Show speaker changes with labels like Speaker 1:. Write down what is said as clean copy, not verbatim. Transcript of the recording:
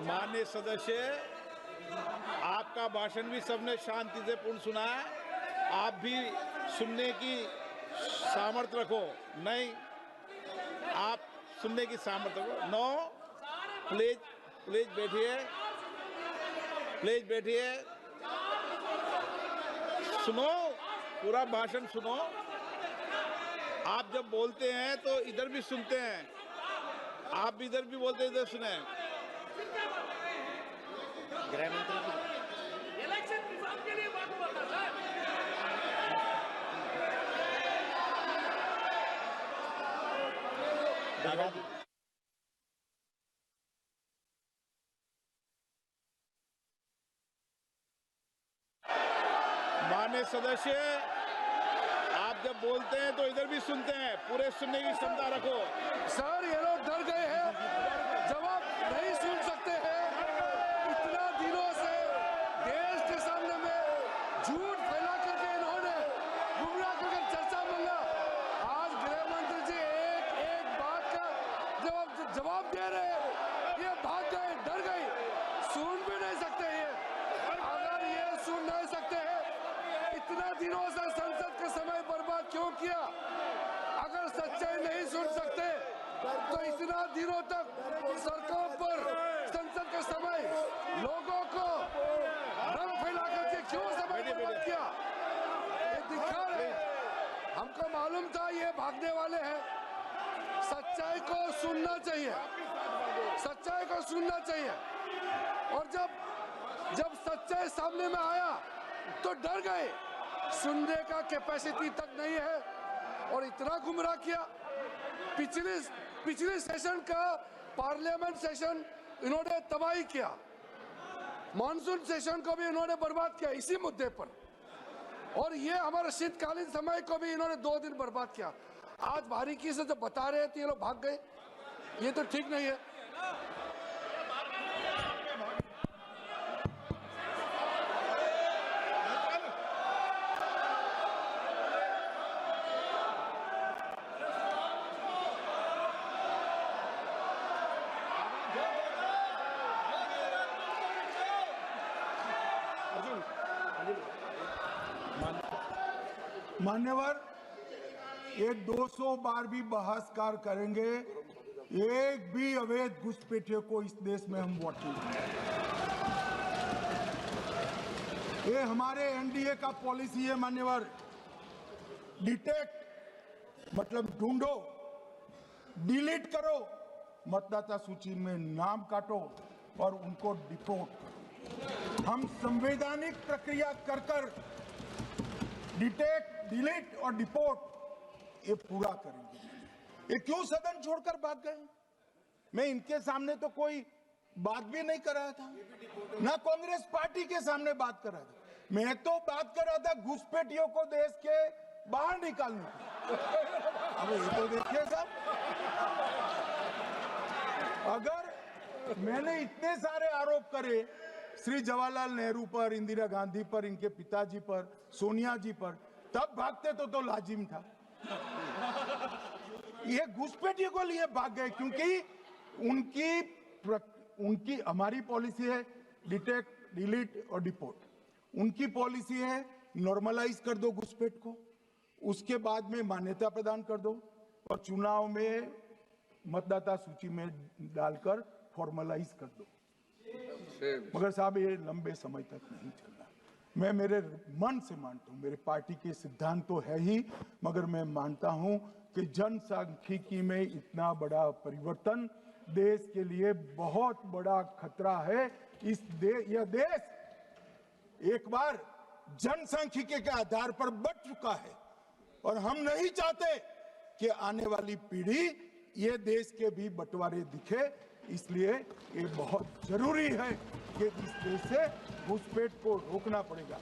Speaker 1: माननीय सदस्य, आपका भाषण भी सबने शांति से पूर्ण सुना है। आप भी सुनने की सामर्थ्य रखो। नहीं, आप सुनने की सामर्थ्य रखो। नो, प्लीज प्लीज बैठिए, प्लीज बैठिए, सुनो, पूरा भाषण सुनो। आप जब बोलते हैं तो इधर भी सुनते हैं, आप भी इधर भी बोलते हैं, इधर सुने। गृह मंत्री इलेक्शन रिफॉर्म के लिए बात बोलता सर। माननीय सदस्य, आप जब बोलते हैं तो इधर भी सुनते हैं, पूरे सुनने की क्षमता रखो।
Speaker 2: सर, ये लोग डर गए हैं, जवाब नहीं सुन सकते हैं। इतना दिनों से देश के सामने में झूठ फैला करके इन्होंने गुमराह करके चर्चा मिला। आज गृह मंत्री जी एक एक बात का जवाब दे रहे हैं, ये भाग गए, डर गए, सुन भी नहीं सकते ये। अगर ये सुन नहीं सकते हैं, इतना दिनों से संसद का समय बर्बाद क्यों किया? अगर सच्चाई नहीं सुन सकते तो इतना दिनों तक सड़कों पर संसद का समय लोगों को रंग फैला करके क्यों समय बर्बाद किया? ये दिखा रहे। हमको मालूम था ये भागने वाले हैं। सच्चाई को सुनना चाहिए, सच्चाई को सुनना चाहिए। और जब सच्चाई सामने में आया तो डर गए, सुनने का कैपेसिटी तक नहीं है और इतना गुमराह किया। पिछले सेशन का पार्लियामेंट सेशन इन्होंने तबाही किया, मॉनसून सेशन को भी इन्होंने बर्बाद किया इसी मुद्दे पर, और ये हमारे शीतकालीन समय को भी इन्होंने 2 दिन बर्बाद किया। आज बारीकी से जब बता रहे थे ये लोग भाग गए, ये तो ठीक नहीं है।
Speaker 3: मान्यवर, ये 200 बार भी बहसकार करेंगे, एक भी अवैध घुसपैठियों को इस देश में हम वोट नहीं देंगे। ये हमारे एनडीए का पॉलिसी है मान्यवर। डिटेक्ट मतलब ढूंढो, डिलीट करो, मतदाता सूची में नाम काटो और उनको डिपोर्ट करो। हम संवैधानिक प्रक्रिया कर डिटेक्ट, डिलीट और डिपोर्ट ये पूरा करेंगे। ये क्यों सदन छोड़कर भाग गए? मैं इनके सामने तो कोई बात भी नहीं कर रहा था, ना कांग्रेस पार्टी के सामने बात कर रहा था। मैं तो बात कर रहा था घुसपैठियों को देश के बाहर निकालने की। अब ये तो देखिए साहब, अगर मैंने इतने सारे आरोप करे श्री जवाहरलाल नेहरू पर, इंदिरा गांधी पर, इनके पिताजी पर, सोनिया जी पर, तब भागते तो लाजिम था। ये घुसपैठियों को लिए भाग गए क्योंकि उनकी हमारी पॉलिसी है डिटेक्ट, डिलीट और डिपोर्ट। उनकी पॉलिसी है नॉर्मलाइज कर दो घुसपैठ को, उसके बाद में मान्यता प्रदान कर दो और चुनाव में मतदाता सूची में डालकर फॉर्मलाइज कर दो। मगर साहब ये लंबे समय तक नहीं चलना। मैं मेरे मन से मानता हूँ, मेरे पार्टी के सिद्धांत तो है ही, मगर मैं मानता हूँ कि जनसांख्यिकी में इतना बड़ा परिवर्तन देश के लिए बहुत बड़ा खतरा है। यह देश एक बार जनसांख्यिकी के आधार पर बढ़ चुका है और हम नहीं चाहते कि आने वाली पीढ़ी ये देश के भी बंटवारे दिखे। इसलिए ये बहुत जरूरी है कि इस देश से घुसपैठ को रोकना पड़ेगा।